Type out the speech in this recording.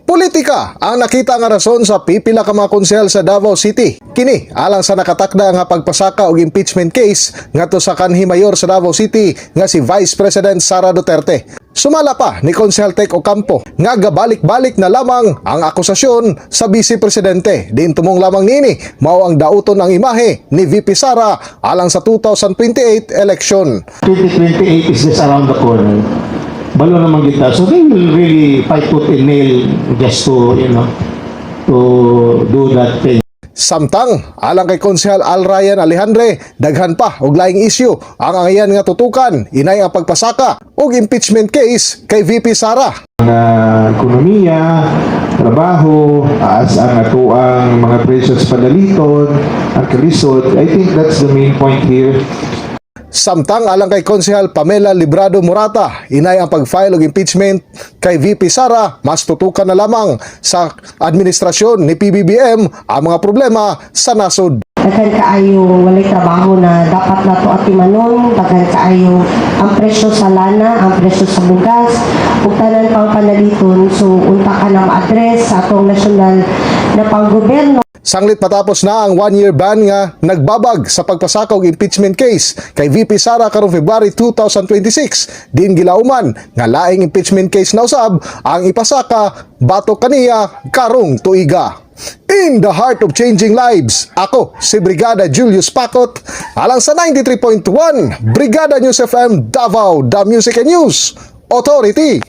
Politika ang nakita nga rason sa pipila ka mga konsehal sa Davao City. Kini alang sa nakatakda nga pagpasaka og impeachment case ngadto sa kanhi mayor sa Davao City nga si Vice President Sara Duterte. Sumala pa ni Konsehal Tek Ocampo nga gabalik-balik na lamang ang akusasyon sa Vice Presidente. Din tumong lamang nini mao ang dauton ang imahe ni VP Sara alang sa 2028 election. 2028 is just around the corner. Balo naman kita. So they will really fight tooth and nail just to, to do that thing. Samtang alang kay Konsehal Al Ryan Alejandre, daghan pa og laing issue ang angayan nga tutukan inay ang pagpasaka og impeachment case kay VP Sara. Mga ekonomiya, trabaho, as ang atuang mga presyo sa padaliton, ang kalisod, I think that's the main point here. Samtang alang kay Konsehal Pamela Librado Morata, inay ang pag-file og impeachment kay VP Sara, mas tutukan na lamang sa administrasyon ni PBBM ang mga problema sa nasod. Daghan kaayo walay trabaho na dapat nato atimanon, daghan kaayo ang presyo sa lana, ang presyo sa bugas, ug tanan pang panaliton, so unta ka na ma-address sa atong nasyonal na panggobyerno. Sanglit matapos na ang 1-year ban nga nagbabag sa pagpasaka og impeachment case kay VP Sara karong February 2026, din gilauman nga laing impeachment case na usab ang ipasaka batok kaniya karong tuiga. In the heart of changing lives, ako si Brigada Julius Pacot alang sa 93.1 Brigada News FM Davao, the Music and News Authority.